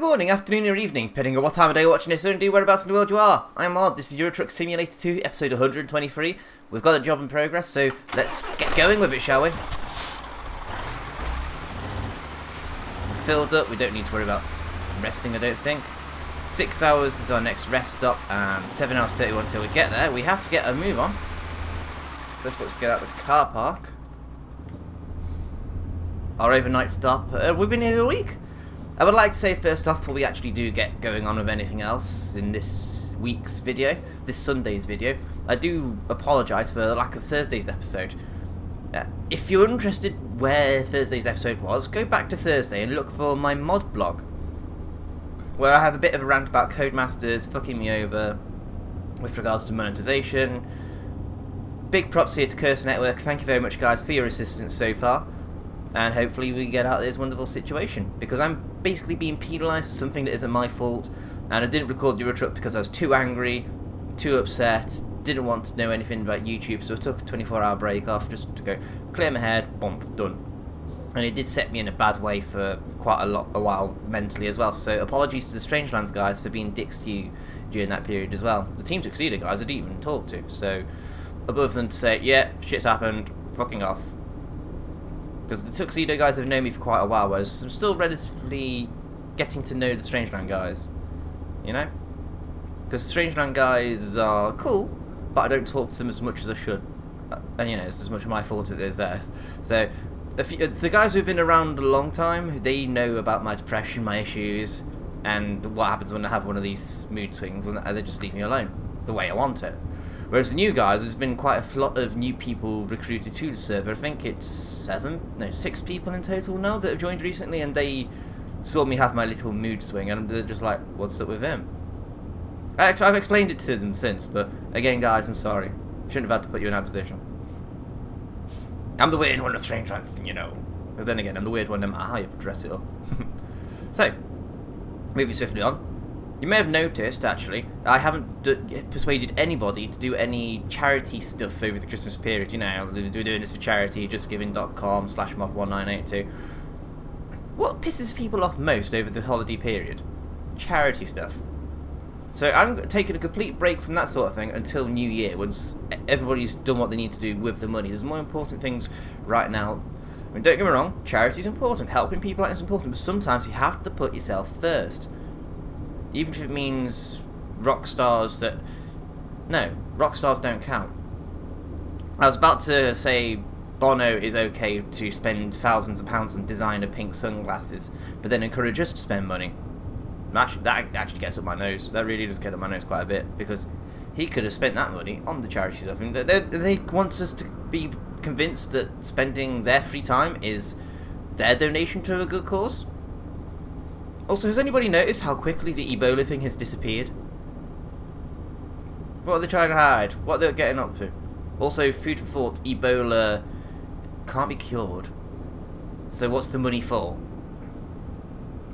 morning, afternoon, or evening, depending on what time of day you're watching this, and indeed whereabouts in the world you are. I'm MoD, this is Euro Truck Simulator 2, episode 123. We've got a job in progress, so let's get going with it, shall we? Filled up, we don't need to worry about resting, I don't think. 6 hours is our next rest stop, and 7 hours 31 until we get there. We have to get a move on. First, let's get out of the car park. Our overnight stop. We've been here a week. I would like to say first off, before we actually do get going on with anything else in this week's video, this Sunday's video, I do apologise for the lack of Thursday's episode. If you're interested where Thursday's episode was, go back to Thursday and look for my MoD blog, where I have a bit of a rant about Codemasters fucking me over with regards to monetization. Big props here to Cursor Network. Thank you very much, guys, for your assistance so far. And hopefully we get out of this wonderful situation, because I'm basically being penalised for something that isn't my fault, and I didn't record Euro Truck because I was too angry, too upset, didn't want to know anything about YouTube, so I took a 24-hour break off just to go clear my head, boom, done. And it did set me in a bad way for quite a while mentally as well, so apologies to the Strangelands guys for being dicks to you during that period as well. The Team Tuxedo guys I didn't even talk to, so above than to say, yeah, shit's happened, fucking off. Because the Tuxedo guys have known me for quite a while, whereas I'm still relatively getting to know the Strangeland guys, you know? Because the Strangeland guys are cool, but I don't talk to them as much as I should. And, you know, it's as much my fault as it is theirs. So, the guys who've been around a long time, they know about my depression, my issues, and what happens when I have one of these mood swings, and they just leave me alone, the way I want it. Whereas the new guys, there's been quite a lot of new people recruited to the server. I think it's 6 people in total now that have joined recently, and they saw me have my little mood swing, and they're just like, what's up with him? I've explained it to them since, but again, guys, I'm sorry. Shouldn't have had to put you in that position. I'm the weird one of Strangelands, you know. But then again, I'm the weird one no matter how you dress it up. So, moving swiftly on. You may have noticed, actually, I haven't persuaded anybody to do any charity stuff over the Christmas period. You know, we're doing this for charity, justgiving.com/mod1982. What pisses people off most over the holiday period? Charity stuff. So I'm taking a complete break from that sort of thing until New Year, once everybody's done what they need to do with the money. There's more important things right now. I mean, don't get me wrong, charity's important, helping people out is important, but sometimes you have to put yourself first. Even if it means rock stars that... No, rock stars don't count. I was about to say Bono is okay to spend thousands of pounds on designer pink sunglasses, but then encourage us to spend money. That actually gets up my nose. That really does get up my nose quite a bit, because he could have spent that money on the charity stuff. And they want us to be convinced that spending their free time is their donation to a good cause. Also, has anybody noticed how quickly the Ebola thing has disappeared? What are they trying to hide? What are they getting up to? Also, food for thought, Ebola can't be cured. So what's the money for?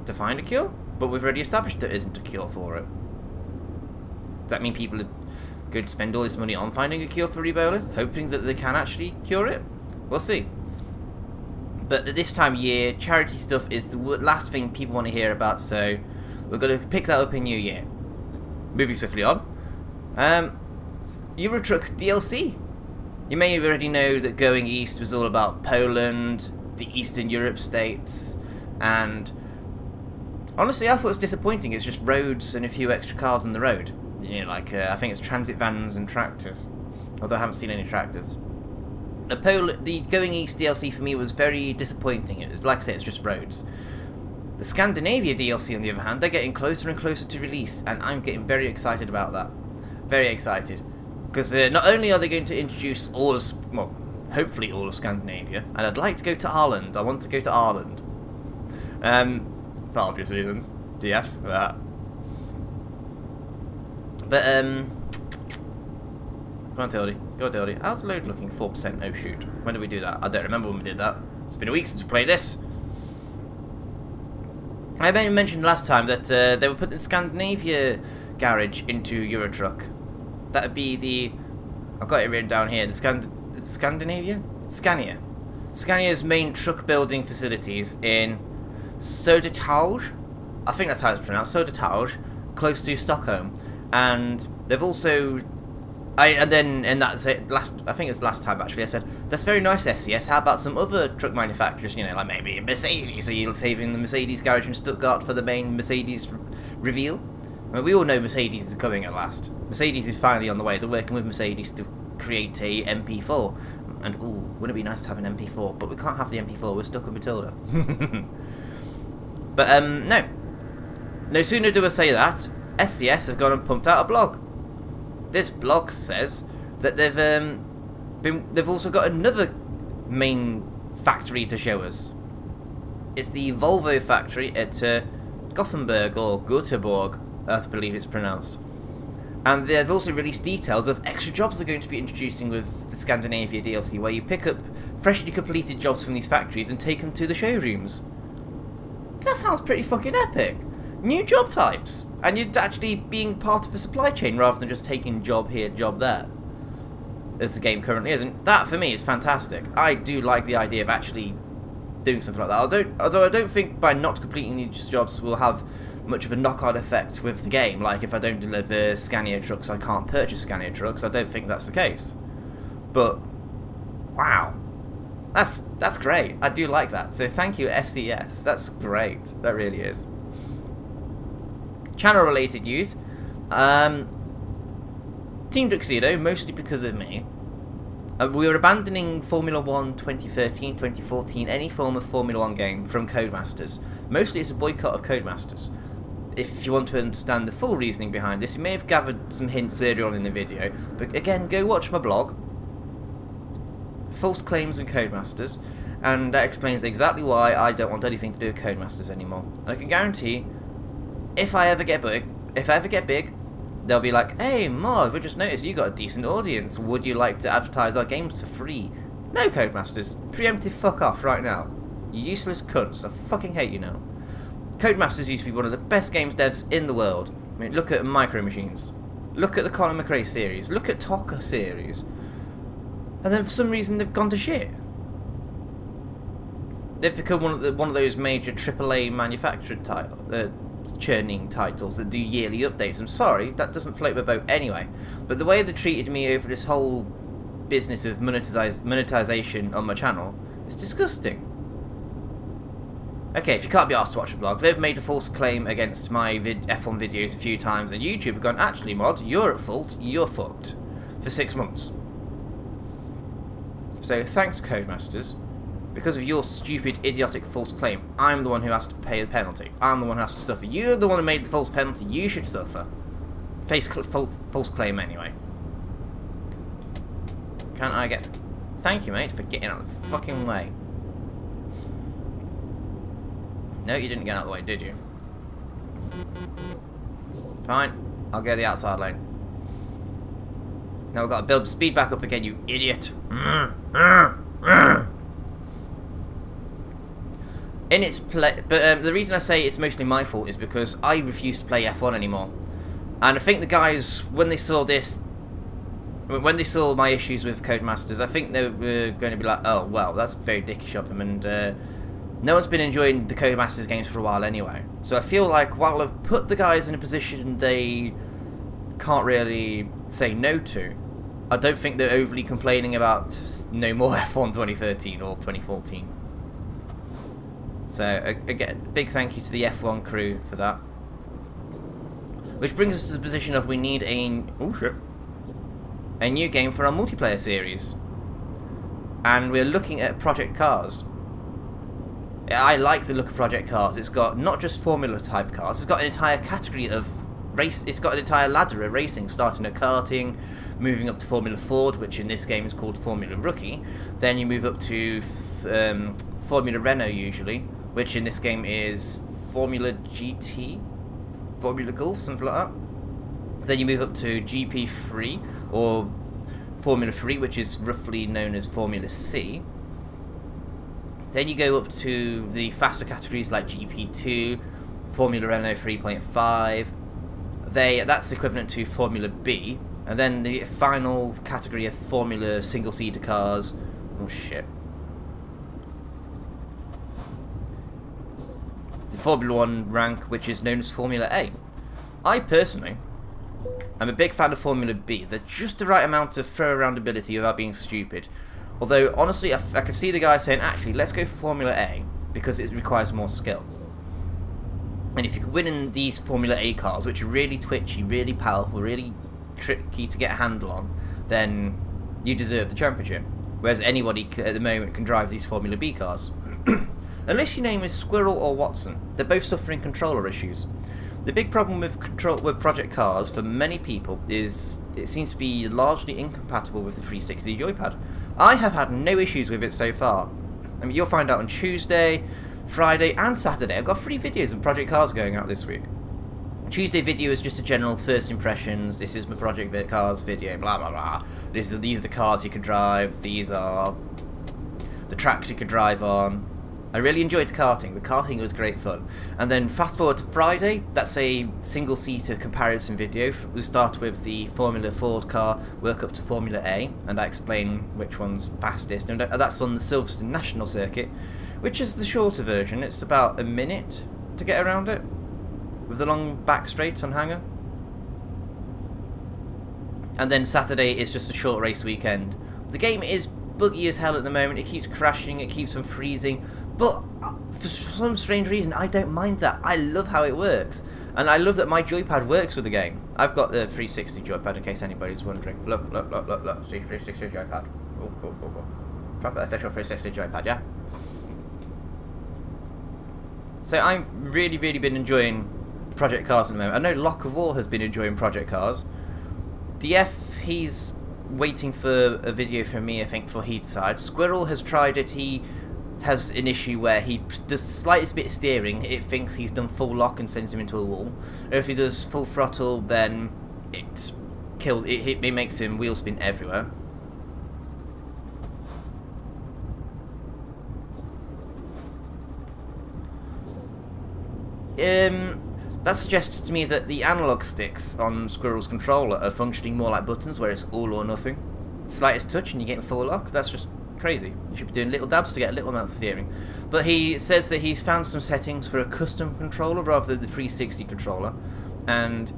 To find a cure? But we've already established there isn't a cure for it. Does that mean people are going to spend all this money on finding a cure for Ebola, hoping that they can actually cure it? We'll see. But at this time of year, charity stuff is the last thing people want to hear about, so we're going to pick that up in New Year. Moving swiftly on. Euro Truck DLC. You may already know that Going East was all about Poland, the Eastern Europe states, and honestly, I thought it was disappointing. It's just roads and a few extra cars on the road. You know, like, I think it's transit vans and tractors, although I haven't seen any tractors. The Going East DLC for me was very disappointing. It was, like I say, it's just roads. The Scandinavia DLC, on the other hand, they're getting closer and closer to release, and I'm getting very excited about that. Very excited. Because not only are they going to introduce all of, well, hopefully all of Scandinavia, and I'd like to go to Ireland. I want to go to Ireland. For obvious reasons. DF for that. But, Go on, Tildy. How's the load looking? 4%. Oh, shoot. When did we do that? I don't remember when we did that. It's been a week since we played this. I mentioned last time that they were putting the Scandinavia garage into Euro Truck. That would be the... I've got it written down here. The Scandinavia? Scania. Scania's main truck building facilities in Södertälje. I think that's how it's pronounced, Södertälje, close to Stockholm. And they've also... and that's it. I think it was the last time actually. I said that's very nice, SCS. How about some other truck manufacturers? You know, like maybe Mercedes. Are you saving the Mercedes garage in Stuttgart for the main Mercedes reveal? I mean, we all know Mercedes is coming at last. Mercedes is finally on the way. They're working with Mercedes to create a MP4. And ooh, wouldn't it be nice to have an MP4? But we can't have the MP4. We're stuck with Matilda. But no. No sooner do I say that, SCS have gone and pumped out a blog. This blog says that they've also got another main factory to show us. It's the Volvo factory at Gothenburg or Göteborg, I believe it's pronounced. And they've also released details of extra jobs they're going to be introducing with the Scandinavia DLC, where you pick up freshly completed jobs from these factories and take them to the showrooms. That sounds pretty fucking epic. New job types, and you're actually being part of a supply chain rather than just taking job here, job there, as the game currently is. And that, for me, is fantastic. I do like the idea of actually doing something like that. Although I don't think by not completing these jobs will have much of a knock-on effect with the game. Like, if I don't deliver Scania trucks, I can't purchase Scania trucks. I don't think that's the case. But, wow. That's great. I do like that. So thank you, SCS. That's great. That really is. Channel related news. Team Tuxedo, mostly because of me. We are abandoning Formula 1 2013, 2014, any form of Formula 1 game from Codemasters. Mostly it's a boycott of Codemasters. If you want to understand the full reasoning behind this, you may have gathered some hints earlier on in the video, but again, go watch my blog, False Claims and Codemasters, and that explains exactly why I don't want anything to do with Codemasters anymore. And I can guarantee, if I ever get big, they'll be like, hey Mod, we just noticed you got a decent audience, would you like to advertise our games for free? No, Codemasters, preemptive fuck off right now. You useless cunts, I fucking hate you now. Codemasters used to be one of the best games devs in the world. I mean, look at Micro Machines, look at the Colin McRae series, look at Tokka series, and then for some reason they've gone to shit. They've become one of those major AAA manufactured churning titles that do yearly updates. I'm sorry, that doesn't float my boat anyway. But the way they treated me over this whole business of monetization on my channel is disgusting. Okay, if you can't be asked to watch the blog, they've made a false claim against my F1 videos a few times, and YouTube have gone, actually Mod, you're at fault, you're fucked, for 6 months. So thanks Codemasters. Because of your stupid, idiotic false claim, I'm the one who has to pay the penalty. I'm the one who has to suffer. You're the one who made the false penalty. You should suffer. False claim anyway. Can't I get... Thank you, mate, for getting out of the fucking way. No, you didn't get out of the way, did you? Fine. I'll go the outside lane. Now we've got to build speed back up again, you idiot. In its play, but the reason I say it's mostly my fault is because I refuse to play F1 anymore, and I think the guys, when they saw this, when they saw my issues with Codemasters, I think they were going to be like, oh well, that's very dickish of them, and no one's been enjoying the Codemasters games for a while anyway. So I feel like while I've put the guys in a position they can't really say no to, I don't think they're overly complaining about no more F1 2013 or 2014. So, again, big thank you to the F1 crew for that. Which brings us to the position of we need a new game for our multiplayer series. And we're looking at Project Cars. I like the look of Project Cars. It's got not just Formula type cars, it's got an entire category of race, it's got an entire ladder of racing, starting at karting, moving up to Formula Ford, which in this game is called Formula Rookie. Then you move up to Formula Renault usually, which in this game is Formula GT, Formula Golf, something like that. Then you move up to GP3, or Formula 3, which is roughly known as Formula C. Then you go up to the faster categories like GP2, Formula Renault 3.5. That's equivalent to Formula B. And then the final category of Formula single-seater cars. Oh shit. Formula 1 rank, which is known as Formula A. I personally am a big fan of Formula B. They're just the right amount of throw around ability without being stupid. Although, honestly, I can see the guy saying, actually, let's go for Formula A, because it requires more skill. And if you can win in these Formula A cars, which are really twitchy, really powerful, really tricky to get a handle on, then you deserve the championship. Whereas anybody at the moment can drive these Formula B cars. Unless your name is Squirrel or Watson, they're both suffering controller issues. The big problem with Project Cars for many people is it seems to be largely incompatible with the 360 joypad. I have had no issues with it so far. I mean, you'll find out on Tuesday, Friday and Saturday. I've got 3 videos of Project Cars going out this week. Tuesday video is just a general first impressions. This is my Project Cars video, blah blah blah. These are the cars you can drive. These are the tracks you can drive on. I really enjoyed the karting. The karting was great fun. And then fast forward to Friday, that's a single-seater comparison video. We start with the Formula Ford car, work up to Formula A, and I explain which one's fastest. And that's on the Silverstone National Circuit, which is the shorter version. It's about a minute to get around it, with the long back straight on hanger. And then Saturday is just a short race weekend. The game is buggy as hell at the moment. It keeps crashing, it keeps on freezing. But for some strange reason, I don't mind that. I love how it works. And I love that my joypad works with the game. I've got the 360 joypad, in case anybody's wondering. Look. See, 360 joypad. Oh. Proper official 360 joypad, yeah? So I've really been enjoying Project Cars at the moment. I know Lock of War has been enjoying Project Cars. DF, he's waiting for a video from me, I think, before he decides. Squirrel has tried it. He has an issue where he does the slightest bit of steering, it thinks he's done full lock and sends him into a wall. Or if he does full throttle, then it kills. It makes him wheel spin everywhere. That suggests to me that the analog sticks on Squirrel's controller are functioning more like buttons, where it's all or nothing. Slightest touch and you're getting full lock. That's just crazy. You should be doing little dabs to get a little amount of steering. But he says that he's found some settings for a custom controller rather than the 360 controller, and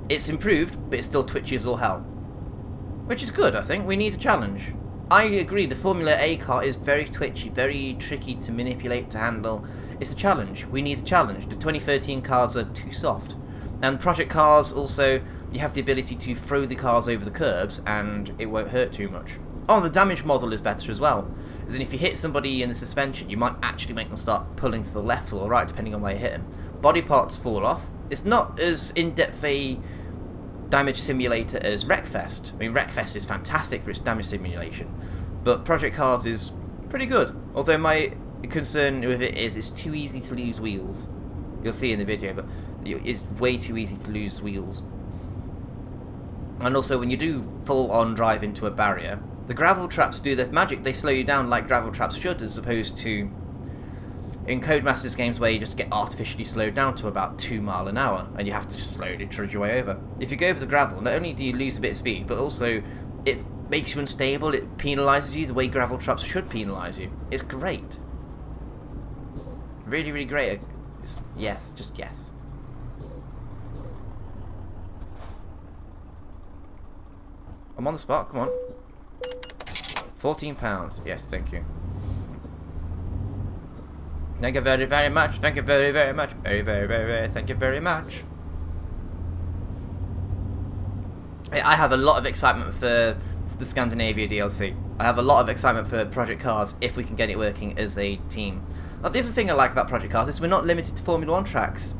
it's improved, but it still twitches all hell, which is good. I think we need a challenge. I agree, the Formula A car is very twitchy, very tricky to manipulate, to handle. It's a challenge. We need a challenge. The 2013 cars are too soft. And Project Cars also, you have the ability to throw the cars over the curbs and it won't hurt too much. Oh, the damage model is better as well. As in, if you hit somebody in the suspension, you might actually make them start pulling to the left or the right, depending on where you hit them. Body parts fall off. It's not as in-depth a damage simulator as Wreckfest. I mean, Wreckfest is fantastic for its damage simulation, but Project Cars is pretty good. Although my concern with it is it's too easy to lose wheels. You'll see in the video, but it's way too easy to lose wheels. And also, when you do full-on drive into a barrier, the gravel traps do their magic. They slow you down like gravel traps should, as opposed to in Codemasters games where you just get artificially slowed down to about 2 miles an hour and you have to just slowly trudge your way over. If you go over the gravel, not only do you lose a bit of speed, but also it makes you unstable, it penalises you the way gravel traps should penalise you. It's great. Really great. Yes, just yes. I'm on the spot, come on. £14. Yes, thank you. Thank you very much. Thank you very much. Very, thank you very much. I have a lot of excitement for the Scandinavia DLC. I have a lot of excitement for Project Cars if we can get it working as a team. Now, the other thing I like about Project Cars is we're not limited to Formula 1 tracks.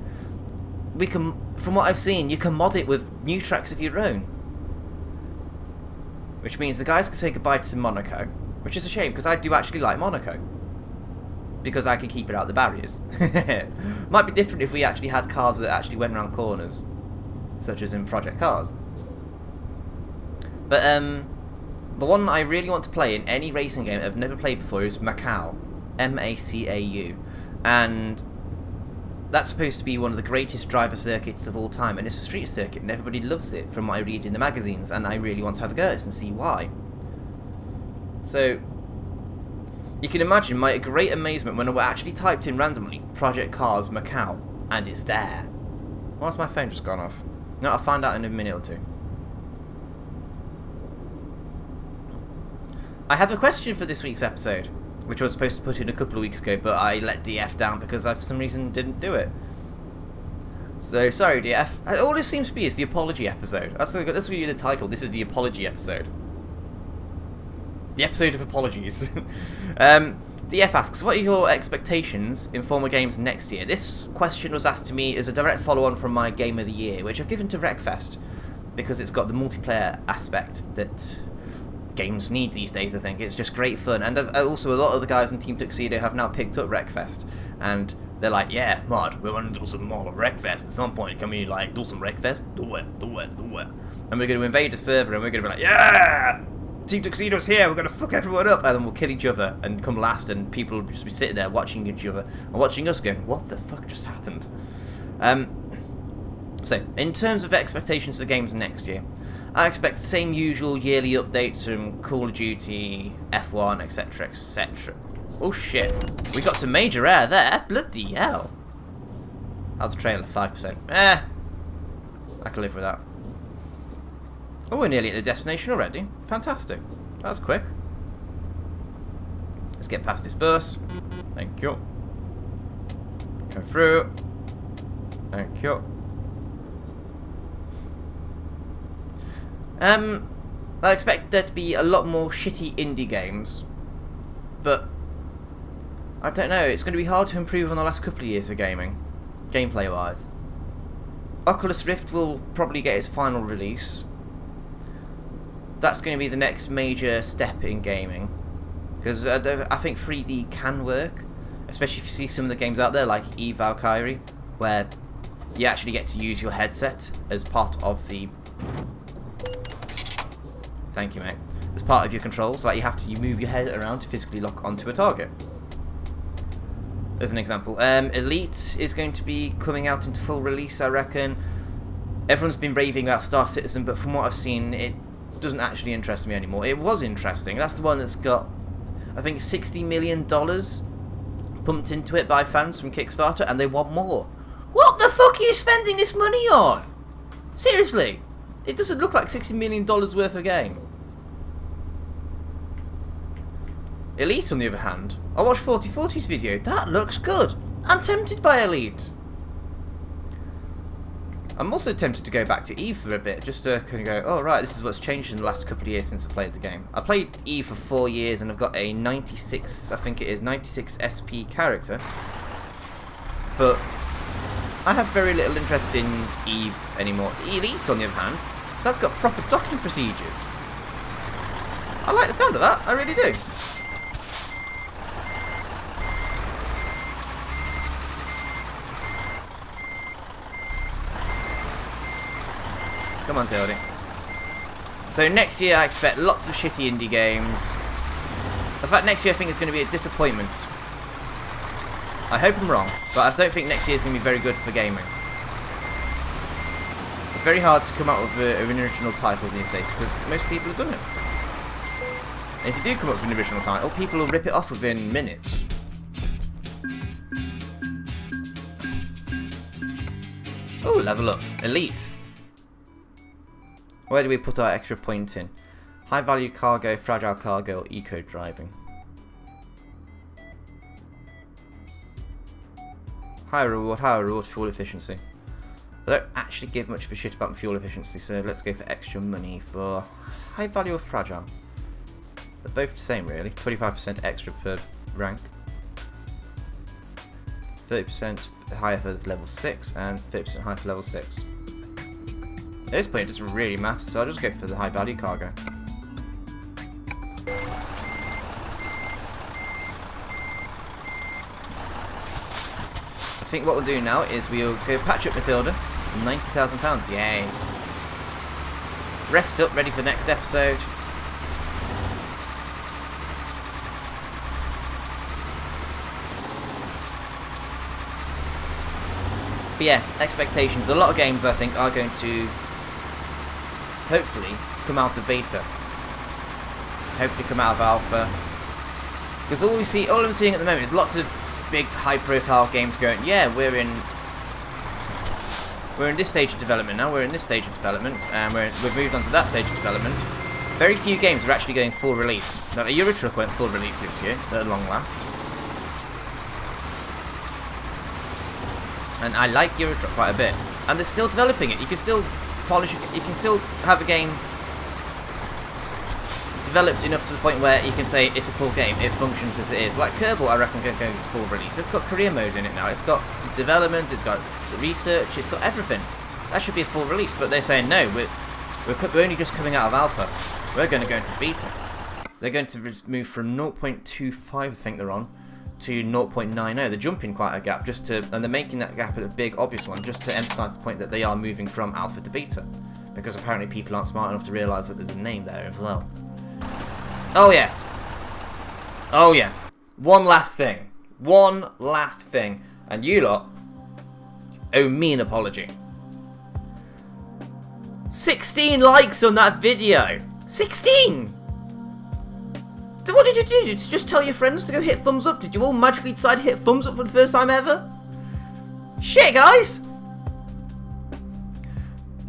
We can, from what I've seen, you can mod it with new tracks of your own. Which means the guys can say goodbye to Monaco, which is a shame because I do actually like Monaco. Because I can keep it out the barriers. Might be different if we actually had cars that actually went around corners, such as in Project Cars. But the one I really want to play in any racing game I've never played before is Macau, M-A-C-A-U, and that's supposed to be one of the greatest driver circuits of all time, and it's a street circuit and everybody loves it from what I read in the magazines, and I really want to have a go at it and see why. So You can imagine my great amazement when I actually typed in randomly Project Cars Macau, and it's there. Why's my phone just gone off? No, I'll find out in a minute or two. I have a question for this week's episode, which I was supposed to put in a couple of weeks ago, but I let DF down because I, for some reason, didn't do it. So, sorry DF. All this seems to be is the apology episode. That's going to be the title. This is the apology episode. The episode of apologies. DF asks, what are your expectations in former games next year? This question was asked to me as a direct follow-on from my Game of the Year, which I've given to Wreckfest, because it's got the multiplayer aspect that games need these days, I think. It's just great fun. And also, a lot of the guys in Team Tuxedo have now picked up Wreckfest, and they're like, yeah, Mod, we want to do some more Wreckfest at some point. Can we, like, do some Wreckfest? Do it, do it, do it. And we're going to invade the server, and we're going to be like, yeah! Team Tuxedo's here, we're going to fuck everyone up, and then we'll kill each other and come last, and people will just be sitting there watching each other and watching us going, what the fuck just happened? So, in terms of expectations for games next year, I expect the same usual yearly updates from Call of Duty, F1, etc, etc. Oh shit, we got some major air there, bloody hell. How's the trailer? 5%. I can live with that. Oh, we're nearly at the destination already. Fantastic. That's quick. Let's get past this bus. Thank you. Go through. Thank you. I expect there to be a lot more shitty indie games, but I don't know, it's going to be hard to improve on the last couple of years of gaming, gameplay wise. Oculus Rift will probably get its final release. That's going to be the next major step in gaming, because I think 3D can work, especially if you see some of the games out there like Eve Valkyrie, where you actually get to use your headset as part of the... Thank you, mate. As part of your controls, like you move your head around to physically lock onto a target. As an example, Elite is going to be coming out into full release, I reckon. Everyone's been raving about Star Citizen, but from what I've seen, it doesn't actually interest me anymore. It was interesting. That's the one that's got, I think, $60 million pumped into it by fans from Kickstarter, and they want more. What the fuck are you spending this money on? Seriously, it doesn't look like $60 million worth of game. Elite, on the other hand, I watched 4040's video. That looks good. I'm tempted by Elite. I'm also tempted to go back to Eve for a bit, just to kind of go, oh right, this is what's changed in the last couple of years since I played the game. I played Eve for 4 years and I've got a 96, I think it is, 96 SP character. But I have very little interest in Eve anymore. Elite, on the other hand, that's got proper docking procedures. I like the sound of that, I really do. Come on, Tildy. So next year I expect lots of shitty indie games. In fact, next year I think it's going to be a disappointment. I hope I'm wrong, but I don't think next year is going to be very good for gaming. It's very hard to come up with an original title these days because most people have done it. And if you do come up with an original title, people will rip it off within minutes. Oh, level up. Elite. Where do we put our extra point in? High value cargo, fragile cargo, or eco driving? Higher reward, fuel efficiency. I don't actually give much of a shit about fuel efficiency, so let's go for extra money for high value or fragile. They're both the same really, 25% extra per rank. 30% higher for level 6 and 30% higher for level 6. At this point it doesn't really matter, so I'll just go for the high value cargo. I think what we'll do now is we'll go patch up Matilda. £90,000, yay. Rest up, ready for the next episode. But yeah, expectations. A lot of games I think are going to hopefully come out of beta. Hopefully come out of alpha. Because all I'm seeing at the moment is lots of big, high-profile games going, yeah, we're in this stage of development now, we're in this stage of development, and we've moved on to that stage of development. Very few games are actually going full release. Now, Euro Truck went full release this year, at long last. And I like Euro Truck quite a bit. And they're still developing it. You can still polish it, you can still have a game developed enough to the point where you can say it's a full game, it functions as it is. Like Kerbal, I reckon, going to full release. It's got career mode in it now, it's got development, it's got research, it's got everything. That should be a full release, but they're saying no, we're only just coming out of alpha. We're going to go into beta. They're going to move from 0.25, I think they're on, to 0.90. They're jumping quite a gap, and they're making that gap a big, obvious one, just to emphasise the point that they are moving from alpha to beta, because apparently people aren't smart enough to realise that there's a name there as well. Oh yeah. Oh yeah. One last thing, and you lot owe me an apology. 16 likes on that video. 16. So what did you do? Did you just tell your friends to go hit thumbs up? Did you all magically decide to hit thumbs up for the first time ever? Shit, guys!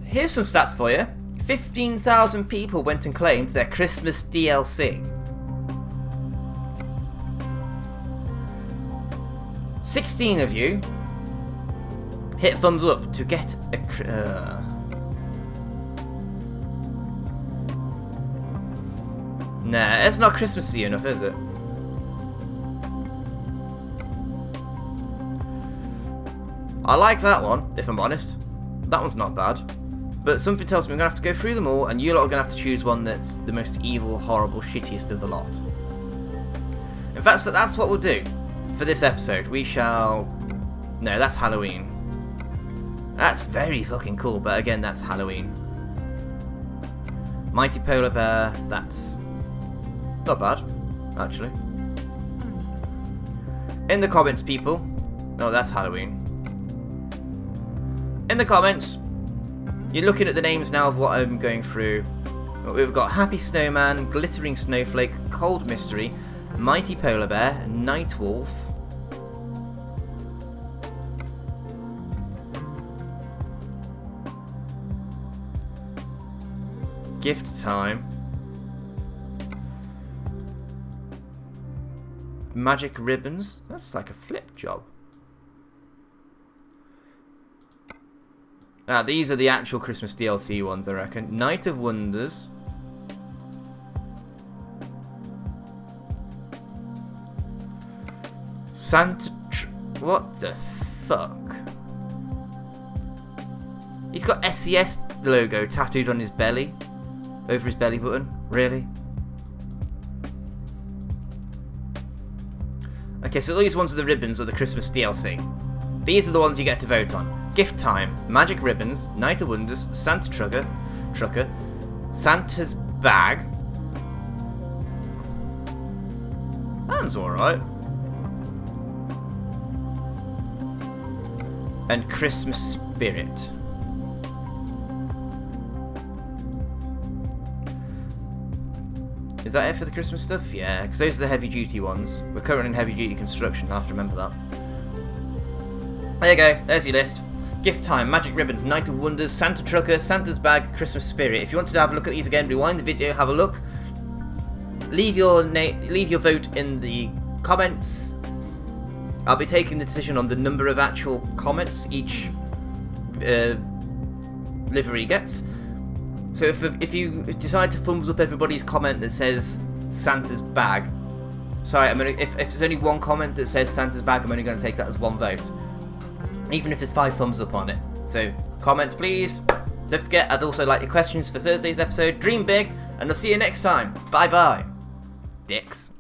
Here's some stats for you. 15,000 people went and claimed their Christmas DLC. 16 of you hit thumbs up to get a... Nah, it's not Christmassy enough, is it? I like that one, if I'm honest. That one's not bad. But something tells me I'm going to have to go through them all, and you lot are going to have to choose one that's the most evil, horrible, shittiest of the lot. In fact, that's what we'll do for this episode. We shall... No, that's Halloween. That's very fucking cool, but again, that's Halloween. Mighty Polar Bear, that's... not bad, actually. In the comments, people. Oh, that's Halloween. In the comments, you're looking at the names now of what I'm going through. We've got Happy Snowman, Glittering Snowflake, Cold Mystery, Mighty Polar Bear, Night Wolf. Gift Time. Magic Ribbons. That's like a flip job. Ah, these are the actual Christmas DLC ones, I reckon. Night of Wonders. What the fuck? He's got SES logo tattooed on his belly. Over his belly button. Really? Okay, so these ones are the ribbons of the Christmas DLC. These are the ones you get to vote on. Gift Time, Magic Ribbons, Night of Wonders, Santa Trucker, Santa's Bag. That one's alright. And Christmas Spirit. Is that it for the Christmas stuff? Yeah, because those are the heavy duty ones. We're currently in heavy duty construction, I'll have to remember that. There you go, there's your list. Gift Time, Magic Ribbons, Night of Wonders, Santa Trucker, Santa's Bag, Christmas Spirit. If you wanted to have a look at these again, rewind the video, have a look. Leave your vote in the comments. I'll be taking the decision on the number of actual comments each livery gets. So if you decide to thumbs up everybody's comment that says Santa's Bag, sorry, if there's only one comment that says Santa's Bag, I'm only going to take that as one vote. Even if there's 5 thumbs up on it. So, comment please. Don't forget, I'd also like your questions for Thursday's episode. Dream big, and I'll see you next time. Bye bye. Dicks.